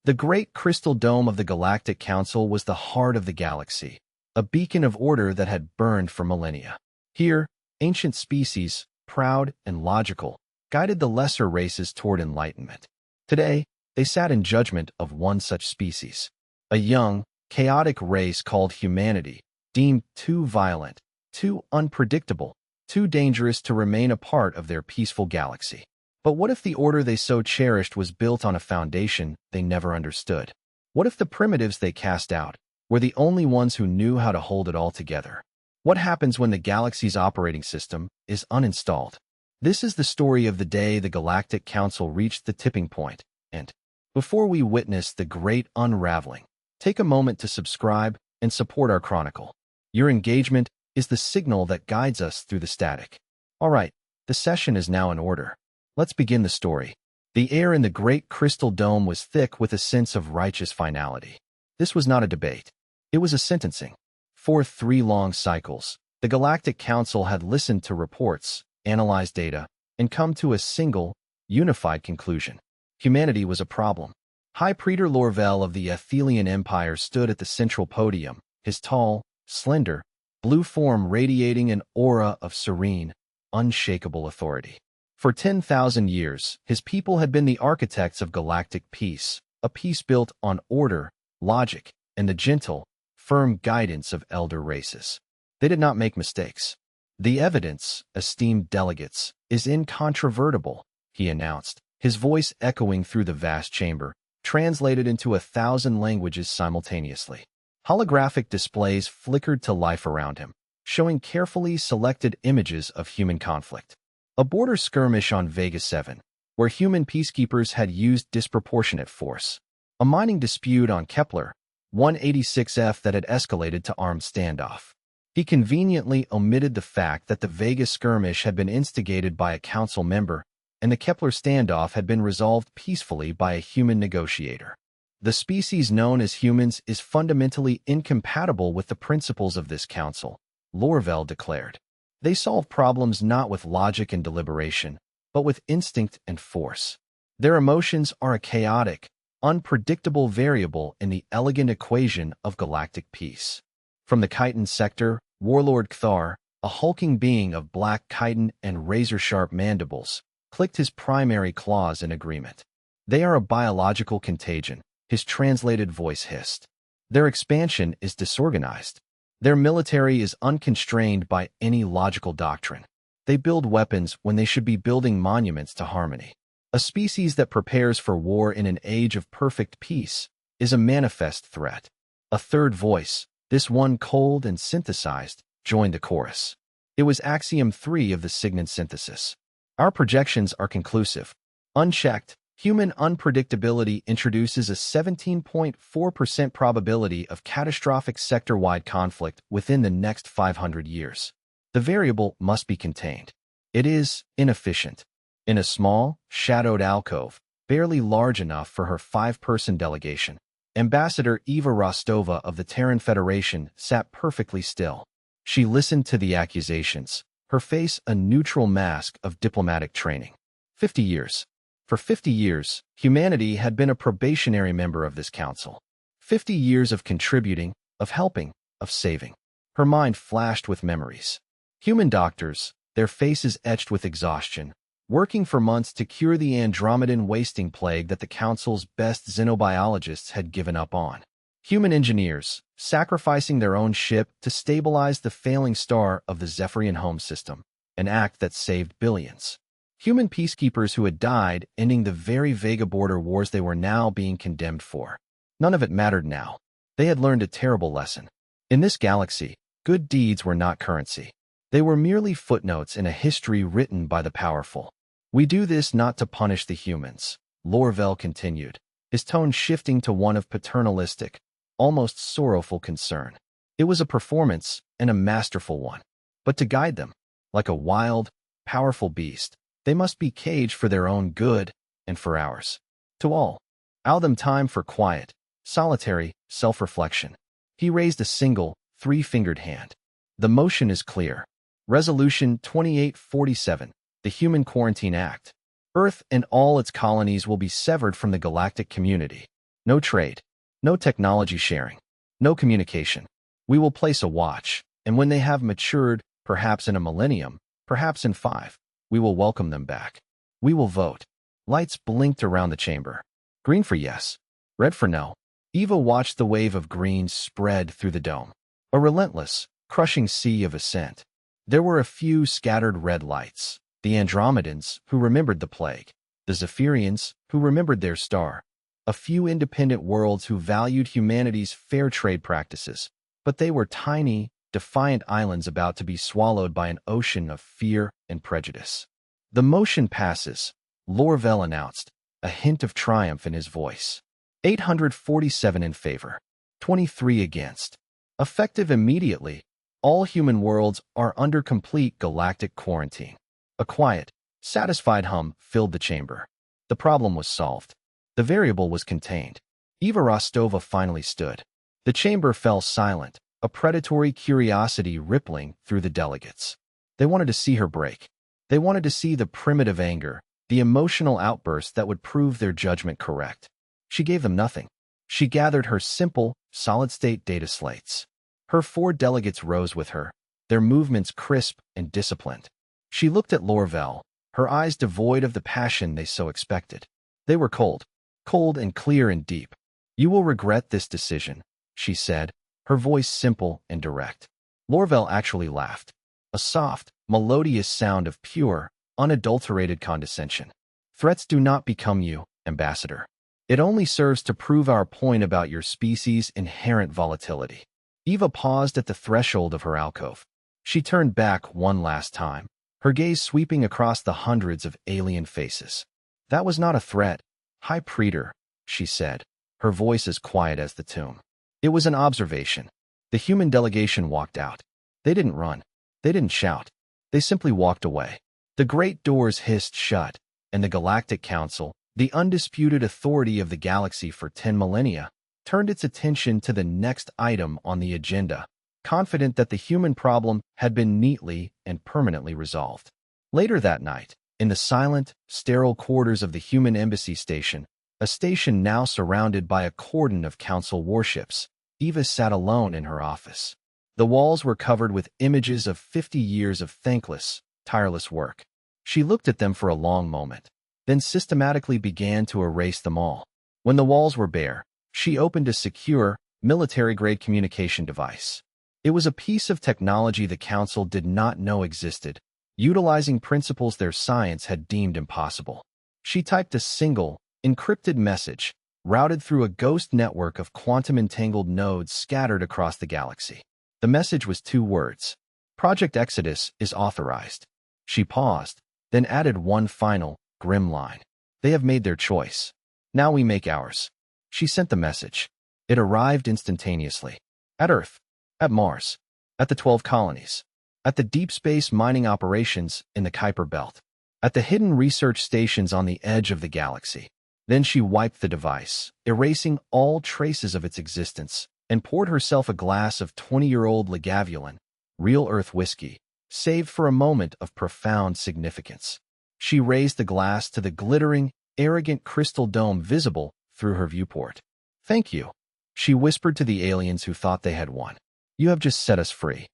The great crystal dome of the Galactic Council was the heart of the galaxy, a beacon of order that had burned for millennia. Here, ancient species, proud and logical, guided the lesser races toward enlightenment. Today, they sat in judgment of one such species, a young, chaotic race called humanity, deemed too violent, too unpredictable, too dangerous to remain a part of their peaceful galaxy. But what if the order they so cherished was built on a foundation they never understood? What if the primitives they cast out were the only ones who knew how to hold it all together? What happens when the galaxy's operating system is uninstalled? This is the story of the day the Galactic Council reached the tipping point, and before we witness the great unraveling, take a moment to subscribe and support our chronicle. Your engagement is the signal that guides us through the static. All right, the session is now in order. Let's begin the story. The air in the great crystal dome was thick with a sense of righteous finality. This was not a debate. It was a sentencing. For 3 long cycles, the Galactic Council had listened to reports, analyzed data, and come to a single, unified conclusion. Humanity was a problem. High Praetor Lorvel of the Athelian Empire stood at the central podium, his tall, slender, blue form radiating an aura of serene, unshakable authority. For 10,000 years, his people had been the architects of galactic peace, a peace built on order, logic, and the gentle, firm guidance of elder races. They did not make mistakes. The evidence, esteemed delegates, is incontrovertible, he announced, his voice echoing through the vast chamber, translated into 1,000 languages simultaneously. Holographic displays flickered to life around him, showing carefully selected images of human conflict. A border skirmish on Vega 7, where human peacekeepers had used disproportionate force. A mining dispute on Kepler 186f that had escalated to armed standoff. He conveniently omitted the fact that the Vega skirmish had been instigated by a council member, and the Kepler standoff had been resolved peacefully by a human negotiator. The species known as humans is fundamentally incompatible with the principles of this council, Lorvel declared. They solve problems not with logic and deliberation, but with instinct and force. Their emotions are a chaotic, unpredictable variable in the elegant equation of galactic peace. From the chitin sector, Warlord Cthar, a hulking being of black chitin and razor-sharp mandibles, clicked his primary claws in agreement. They are a biological contagion, his translated voice hissed. Their expansion is disorganized. Their military is unconstrained by any logical doctrine. They build weapons when they should be building monuments to harmony. A species that prepares for war in an age of perfect peace is a manifest threat. A third voice, this one cold and synthesized, joined the chorus. It was Axiom 3 of the Signon synthesis. Our projections are conclusive. Unchecked, human unpredictability introduces a 17.4% probability of catastrophic sector-wide conflict within the next 500 years. The variable must be contained. It is inefficient. In a small, shadowed alcove, barely large enough for her 5-person delegation, Ambassador Eva Rostova of the Terran Federation sat perfectly still. She listened to the accusations, her face a neutral mask of diplomatic training. 50 years. For 50 years, humanity had been a probationary member of this council. 50 years of contributing, of helping, of saving. Her mind flashed with memories. Human doctors, their faces etched with exhaustion, working for months to cure the Andromedan wasting plague that the council's best xenobiologists had given up on. Human engineers, sacrificing their own ship to stabilize the failing star of the Zephyrian home system, an act that saved billions. Human peacekeepers who had died, ending the very Vega border wars they were now being condemned for. None of it mattered now. They had learned a terrible lesson. In this galaxy, good deeds were not currency. They were merely footnotes in a history written by the powerful. We do this not to punish the humans, Lorvel continued, his tone shifting to one of paternalistic, almost sorrowful concern. It was a performance, and a masterful one. But to guide them, like a wild, powerful beast, they must be caged for their own good and for ours. To all, allow them time for quiet, solitary self-reflection. He raised a single, 3-fingered hand. The motion is clear. Resolution 2847, the Human Quarantine Act. Earth and all its colonies will be severed from the galactic community. No trade. No technology sharing. No communication. We will place a watch, and when they have matured, perhaps in a millennium, perhaps in 5, we will welcome them back. We will vote. Lights blinked around the chamber. Green for yes. Red for no. Eva watched the wave of green spread through the dome. A relentless, crushing sea of ascent. There were a few scattered red lights. The Andromedans, who remembered the plague. The Zephyrians, who remembered their star. A few independent worlds who valued humanity's fair trade practices. But they were tiny, defiant islands about to be swallowed by an ocean of fear and prejudice. The motion passes, Lorvel announced, a hint of triumph in his voice. 847 in favor. 23 against. Effective immediately, all human worlds are under complete galactic quarantine. A quiet, satisfied hum filled the chamber. The problem was solved. The variable was contained. Eva Rostova finally stood. The chamber fell silent, a predatory curiosity rippling through the delegates. They wanted to see her break. They wanted to see the primitive anger, the emotional outburst that would prove their judgment correct. She gave them nothing. She gathered her simple, solid-state data slates. Her 4 delegates rose with her, their movements crisp and disciplined. She looked at Lorvel, her eyes devoid of the passion they so expected. They were cold and clear and deep. You will regret this decision, she said, her voice simple and direct. Lorvel actually laughed. A soft, melodious sound of pure, unadulterated condescension. Threats do not become you, Ambassador. It only serves to prove our point about your species' inherent volatility. Eva paused at the threshold of her alcove. She turned back one last time, her gaze sweeping across the hundreds of alien faces. That was not a threat, High Praetor, she said, her voice as quiet as the tomb. It was an observation. The human delegation walked out. They didn't run. They didn't shout. They simply walked away. The great doors hissed shut, and the Galactic Council, the undisputed authority of the galaxy for 10 millennia, turned its attention to the next item on the agenda, confident that the human problem had been neatly and permanently resolved. Later that night, in the silent, sterile quarters of the human embassy station, a station now surrounded by a cordon of council warships, Eva sat alone in her office. The walls were covered with images of 50 years of thankless, tireless work. She looked at them for a long moment, then systematically began to erase them all. When the walls were bare, she opened a secure, military-grade communication device. It was a piece of technology the Council did not know existed, utilizing principles their science had deemed impossible. She typed a single, encrypted message, routed through a ghost network of quantum-entangled nodes scattered across the galaxy. The message was 2 words. Project Exodus is authorized. She paused, then added one final, grim line. They have made their choice. Now we make ours. She sent the message. It arrived instantaneously. At Earth. At Mars. At the 12 colonies. At the deep space mining operations in the Kuiper Belt. At the hidden research stations on the edge of the galaxy. Then she wiped the device, erasing all traces of its existence, and poured herself a glass of 20-year-old Lagavulin, real Earth whiskey, saved for a moment of profound significance. She raised the glass to the glittering, arrogant crystal dome visible through her viewport. Thank you, she whispered to the aliens who thought they had won. You have just set us free.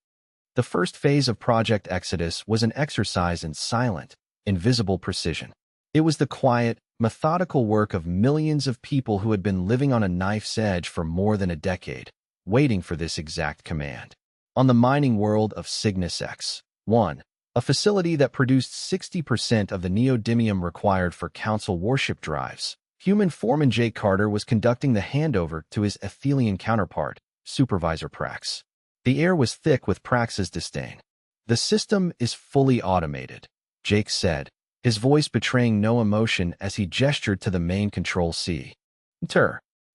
The first phase of Project Exodus was an exercise in silent, invisible precision. It was the quiet, methodical work of millions of people who had been living on a knife's edge for more than a decade, waiting for this exact command. On the mining world of Cygnus X-1, a facility that produced 60% of the neodymium required for Council warship drives, human foreman Jake Carter was conducting the handover to his Athelian counterpart, Supervisor Prax. The air was thick with Prax's disdain. The system is fully automated, Jake said, his voice betraying no emotion as he gestured to the main control C.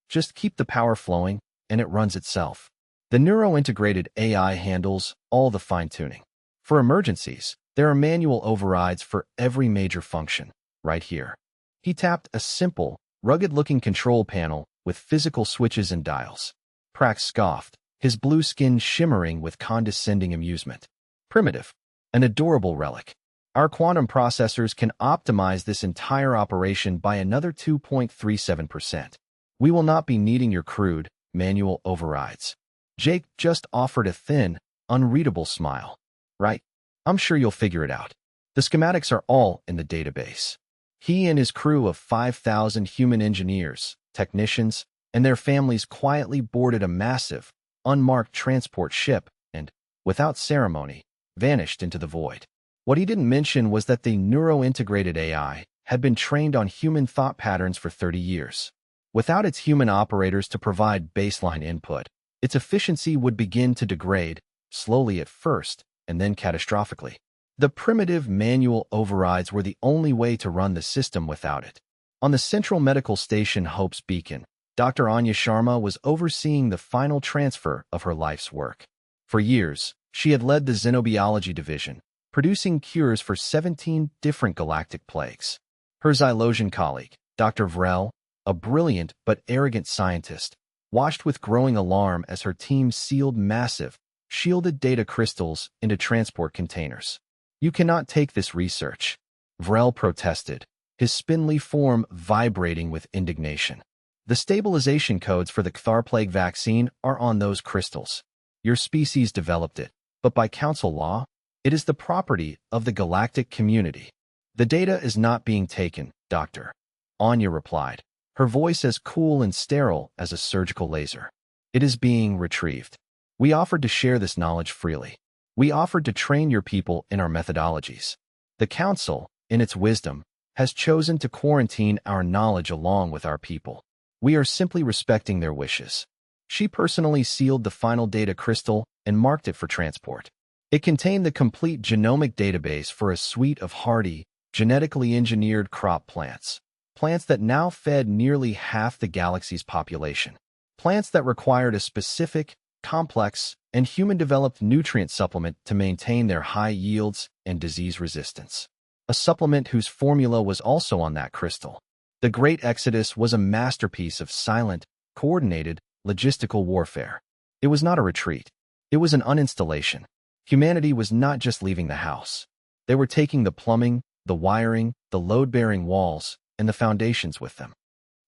Just keep the power flowing, and it runs itself. The neuro-integrated AI handles all the fine-tuning. For emergencies, there are manual overrides for every major function, right here. He tapped a simple, rugged-looking control panel with physical switches and dials. Prax scoffed, his blue skin shimmering with condescending amusement. Primitive. An adorable relic. Our quantum processors can optimize this entire operation by another 2.37%. We will not be needing your crude, manual overrides. Jake just offered a thin, unreadable smile. Right? I'm sure you'll figure it out. The schematics are all in the database. He and his crew of 5,000 human engineers, technicians, and their families quietly boarded a massive, unmarked transport ship and, without ceremony, vanished into the void. What he didn't mention was that the neuro-integrated AI had been trained on human thought patterns for 30 years. Without its human operators to provide baseline input, its efficiency would begin to degrade, slowly at first, and then catastrophically. The primitive manual overrides were the only way to run the system without it. On the Central Medical Station Hope's Beacon, Dr. Anya Sharma was overseeing the final transfer of her life's work. For years, she had led the xenobiology division, producing cures for 17 different galactic plagues. Her Xylosian colleague, Dr. Vrel, a brilliant but arrogant scientist, watched with growing alarm as her team sealed massive, shielded data crystals into transport containers. You cannot take this research, Vrel protested, his spindly form vibrating with indignation. The stabilization codes for the Cthar plague vaccine are on those crystals. Your species developed it, but by council law, it is the property of the galactic community. The data is not being taken, Doctor. Anya replied, her voice as cool and sterile as a surgical laser. It is being retrieved. We offered to share this knowledge freely. We offered to train your people in our methodologies. The Council, in its wisdom, has chosen to quarantine our knowledge along with our people. We are simply respecting their wishes. She personally sealed the final data crystal and marked it for transport. It contained the complete genomic database for a suite of hardy, genetically engineered crop plants. Plants that now fed nearly half the galaxy's population. Plants that required a specific, complex, and human-developed nutrient supplement to maintain their high yields and disease resistance. A supplement whose formula was also on that crystal. The Great Exodus was a masterpiece of silent, coordinated, logistical warfare. It was not a retreat. It was an uninstallation. Humanity was not just leaving the house. They were taking the plumbing, the wiring, the load-bearing walls, and the foundations with them.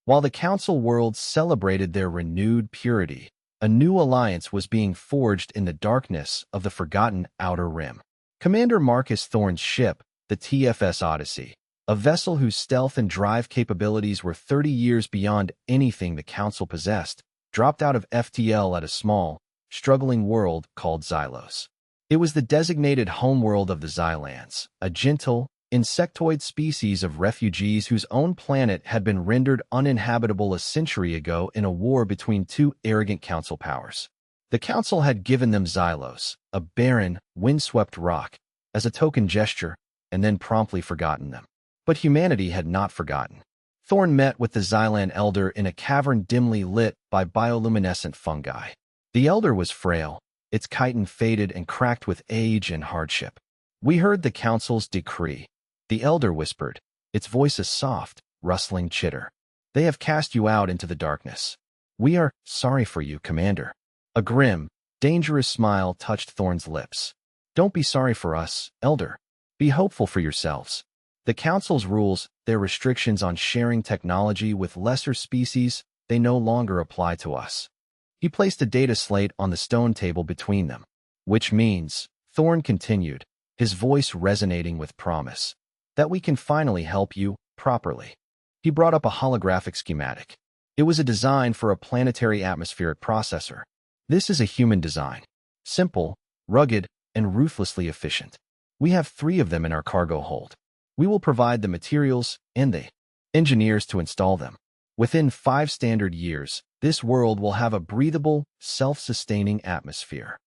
While the Council worlds celebrated their renewed purity, a new alliance was being forged in the darkness of the forgotten Outer Rim. Commander Marcus Thorne's ship, the TFS Odyssey, a vessel whose stealth and drive capabilities were 30 years beyond anything the Council possessed, dropped out of FTL at a small, struggling world called Xylos. It was the designated homeworld of the Xylans, a gentle, insectoid species of refugees whose own planet had been rendered uninhabitable a century ago in a war between two arrogant council powers. The council had given them Xylos, a barren, windswept rock, as a token gesture, and then promptly forgotten them. But humanity had not forgotten. Thorne met with the Xylan elder in a cavern dimly lit by bioluminescent fungi. The elder was frail, its chitin faded and cracked with age and hardship. We heard the council's decree. The elder whispered, its voice a soft, rustling chitter. They have cast you out into the darkness. We are sorry for you, Commander. A grim, dangerous smile touched Thorne's lips. Don't be sorry for us, Elder. Be hopeful for yourselves. The Council's rules, their restrictions on sharing technology with lesser species, they no longer apply to us. He placed a data slate on the stone table between them. Which means, Thorne continued, his voice resonating with promise, that we can finally help you properly. He brought up a holographic schematic. It was a design for a planetary atmospheric processor. This is a human design. Simple, rugged, and ruthlessly efficient. We have 3 of them in our cargo hold. We will provide the materials and the engineers to install them. Within 5 standard years, this world will have a breathable, self-sustaining atmosphere.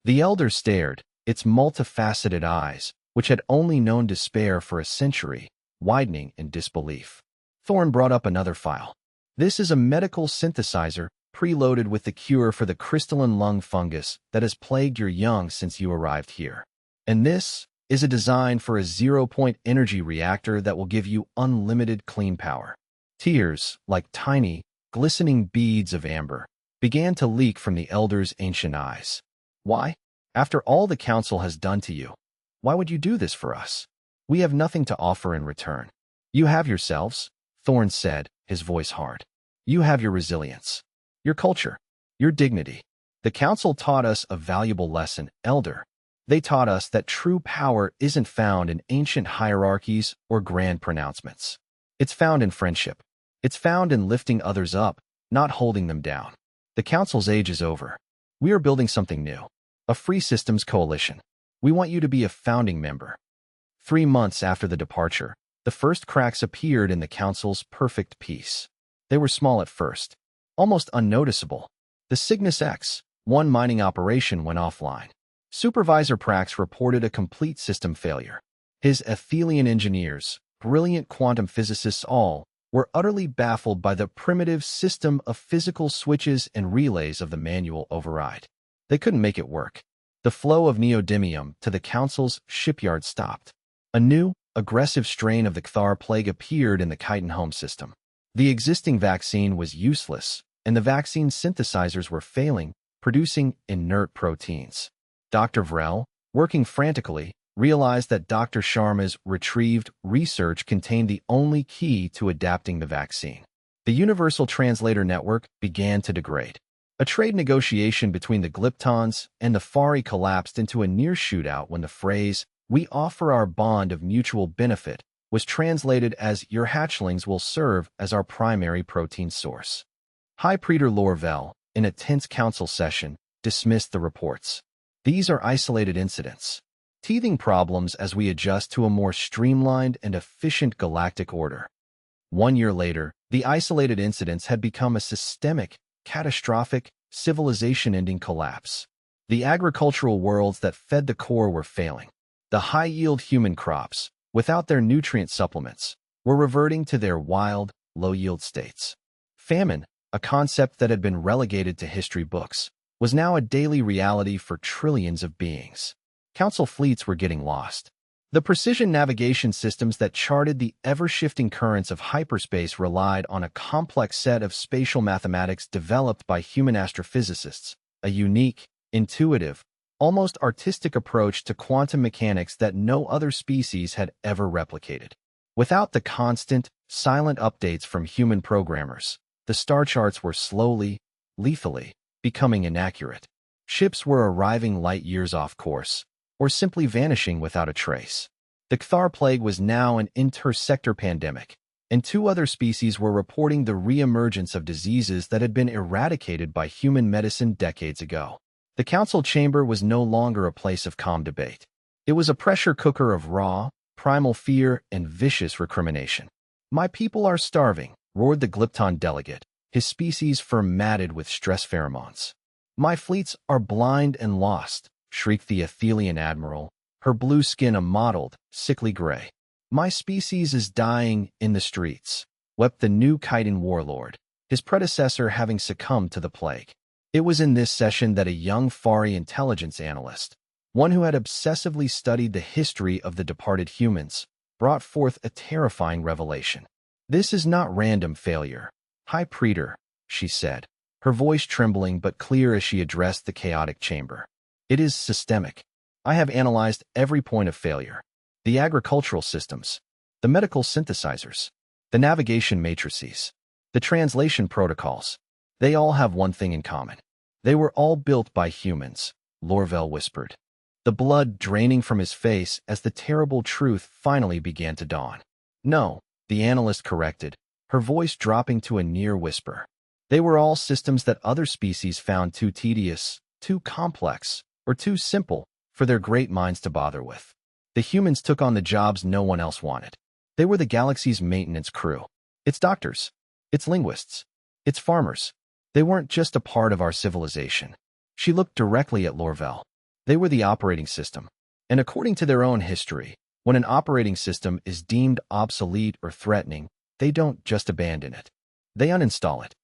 The elder stared, its multifaceted eyes, which had only known despair for a century, widening in disbelief. Thorne brought up another file. This is a medical synthesizer preloaded with the cure for the crystalline lung fungus that has plagued your young since you arrived here. And this is a design for a zero-point energy reactor that will give you unlimited clean power. Tears, like tiny, glistening beads of amber, began to leak from the elder's ancient eyes. Why? After all the council has done to you, why would you do this for us? We have nothing to offer in return. You have yourselves, Thorne said, his voice hard. You have your resilience, your culture, your dignity. The council taught us a valuable lesson, Elder. They taught us that true power isn't found in ancient hierarchies or grand pronouncements. It's found in friendship. It's found in lifting others up, not holding them down. The council's age is over. We are building something new, a free systems coalition. We want you to be a founding member. 3 months after the departure, the first cracks appeared in the council's perfect peace. They were small at first, almost unnoticeable. The Cygnus X-1 mining operation went offline. Supervisor Prax reported a complete system failure. His Athelian engineers, brilliant quantum physicists all, were utterly baffled by the primitive system of physical switches and relays of the manual override. They couldn't make it work. The flow of neodymium to the council's shipyard stopped. A new, aggressive strain of the Cthar plague appeared in the Chiton home system. The existing vaccine was useless, and the vaccine synthesizers were failing, producing inert proteins. Dr. Vrel, working frantically, realized that Dr. Sharma's retrieved research contained the only key to adapting the vaccine. The Universal Translator Network began to degrade. A trade negotiation between the Glyptons and the Fari collapsed into a near shootout when the phrase, "We offer our bond of mutual benefit," was translated as "Your hatchlings will serve as our primary protein source." High Praetor Lorvel, in a tense council session, dismissed the reports. These are isolated incidents, teething problems as we adjust to a more streamlined and efficient galactic order. 1 year later, the isolated incidents had become a systemic, catastrophic, civilization-ending collapse. The agricultural worlds that fed the core were failing. The high-yield human crops, without their nutrient supplements, were reverting to their wild, low-yield states. Famine, a concept that had been relegated to history books, was now a daily reality for trillions of beings. Council fleets were getting lost. The precision navigation systems that charted the ever-shifting currents of hyperspace relied on a complex set of spatial mathematics developed by human astrophysicists, a unique, intuitive, almost artistic approach to quantum mechanics that no other species had ever replicated. Without the constant, silent updates from human programmers, the star charts were slowly, lethally, becoming inaccurate. Ships were arriving light years off course, or simply vanishing without a trace. The Cthar plague was now an inter-sector pandemic, and 2 other species were reporting the re-emergence of diseases that had been eradicated by human medicine decades ago. The council chamber was no longer a place of calm debate. It was a pressure cooker of raw, primal fear and vicious recrimination. "My people are starving," roared the Glypton delegate, his species fermented with stress pheromones. "My fleets are blind and lost," shrieked the Athelian admiral, her blue skin a mottled, sickly gray. "My species is dying in the streets," wept the new Chiton warlord, his predecessor having succumbed to the plague. It was in this session that a young Fari intelligence analyst, one who had obsessively studied the history of the departed humans, brought forth a terrifying revelation. "This is not random failure, High Praetor," she said, her voice trembling but clear as she addressed the chaotic chamber. "It is systemic. I have analyzed every point of failure. The agricultural systems, the medical synthesizers, the navigation matrices, the translation protocols. They all have one thing in common. They were all built by humans," Lorvel whispered, the blood draining from his face as the terrible truth finally began to dawn. "No," the analyst corrected, her voice dropping to a near whisper. "They were all systems that other species found too tedious, too complex, or too simple for their great minds to bother with. The humans took on the jobs no one else wanted. They were the galaxy's maintenance crew. Its doctors, its linguists, its farmers. They weren't just a part of our civilization." She looked directly at Lorvel. They were the operating system. And according to their own history, when an operating system is deemed obsolete or threatening, they don't just abandon it. They uninstall it.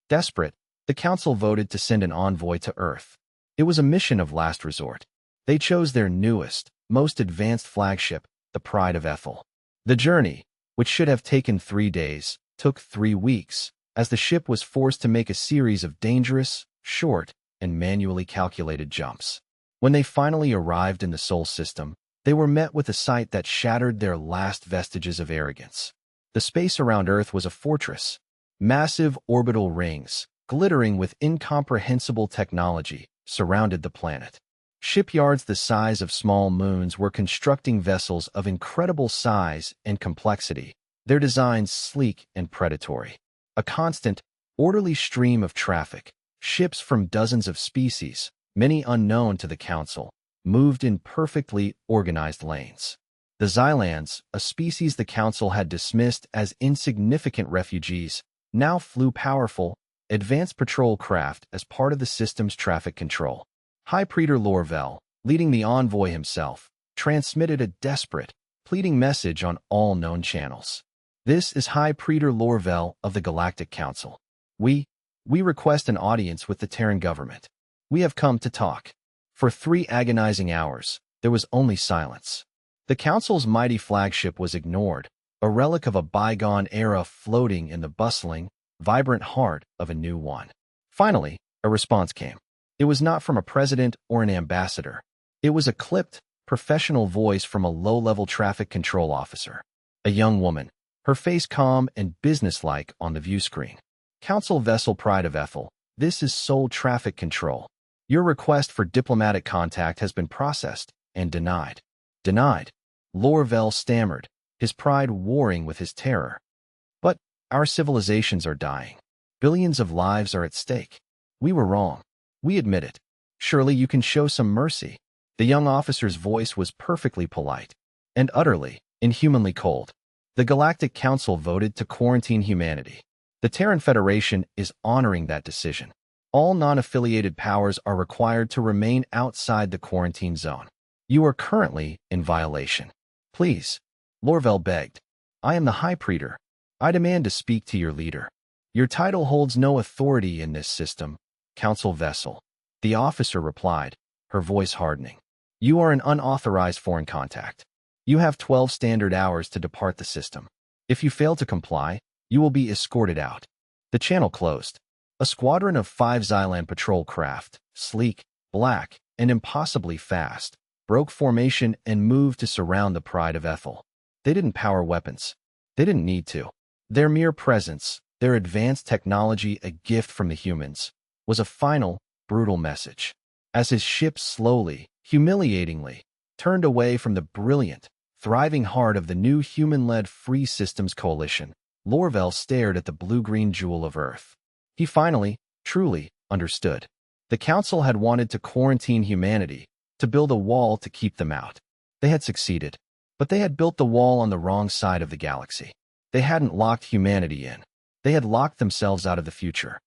Desperate, the Council voted to send an envoy to Earth. It was a mission of last resort. They chose their newest, most advanced flagship, the Pride of Ethel. The journey, which should have taken 3 days, took 3 weeks, as the ship was forced to make a series of dangerous, short, and manually calculated jumps. When they finally arrived in the Sol system, they were met with a sight that shattered their last vestiges of arrogance. The space around Earth was a fortress, Massive orbital rings, glittering with incomprehensible technology, surrounded the planet. Shipyards the size of small moons were constructing vessels of incredible size and complexity, their designs sleek and predatory. A constant, orderly stream of traffic, ships from dozens of species, many unknown to the Council, moved in perfectly organized lanes. The Xylans, a species the Council had dismissed as insignificant refugees, now flew powerful, advanced patrol craft as part of the system's traffic control. High Praetor Lorvel, leading the envoy himself, transmitted a desperate, pleading message on all known channels. This is High Praetor Lorvel of the Galactic Council. We request an audience with the Terran government. We have come to talk. For 3 agonizing hours, there was only silence. The Council's mighty flagship was ignored, a relic of a bygone era floating in the bustling, vibrant heart of a new one. Finally, a response came. It was not from a president or an ambassador. It was a clipped, professional voice from a low-level traffic control officer. A young woman, her face calm and businesslike on the view screen. Council Vessel Pride of Ethel, this is Sol Traffic Control. Your request for diplomatic contact has been processed and denied. Denied. Lorvel stammered, his pride warring with his terror. But our civilizations are dying. Billions of lives are at stake. We were wrong. We admit it. Surely you can show some mercy. The young officer's voice was perfectly polite and utterly, inhumanly cold. The Galactic Council voted to quarantine humanity. The Terran Federation is honoring that decision. All non-affiliated powers are required to remain outside the quarantine zone. You are currently in violation. Please, Lorvel begged. I am the High Praetor. I demand to speak to your leader. Your title holds no authority in this system, Council Vessel. The officer replied, her voice hardening. You are an unauthorized foreign contact. You have 12 standard hours to depart the system. If you fail to comply, you will be escorted out. The channel closed. A squadron of 5 Xylan patrol craft, sleek, black, and impossibly fast, broke formation and moved to surround the Pride of Ethel. They didn't power weapons. They didn't need to. Their mere presence, their advanced technology, a gift from the humans, was a final, brutal message. As his ship slowly, humiliatingly, turned away from the brilliant, thriving heart of the new human-led Free Systems Coalition, Lorvel stared at the blue-green jewel of Earth. He finally, truly, understood. The Council had wanted to quarantine humanity, to build a wall to keep them out. They had succeeded, but they had built the wall on the wrong side of the galaxy. They hadn't locked humanity in. They had locked themselves out of the future.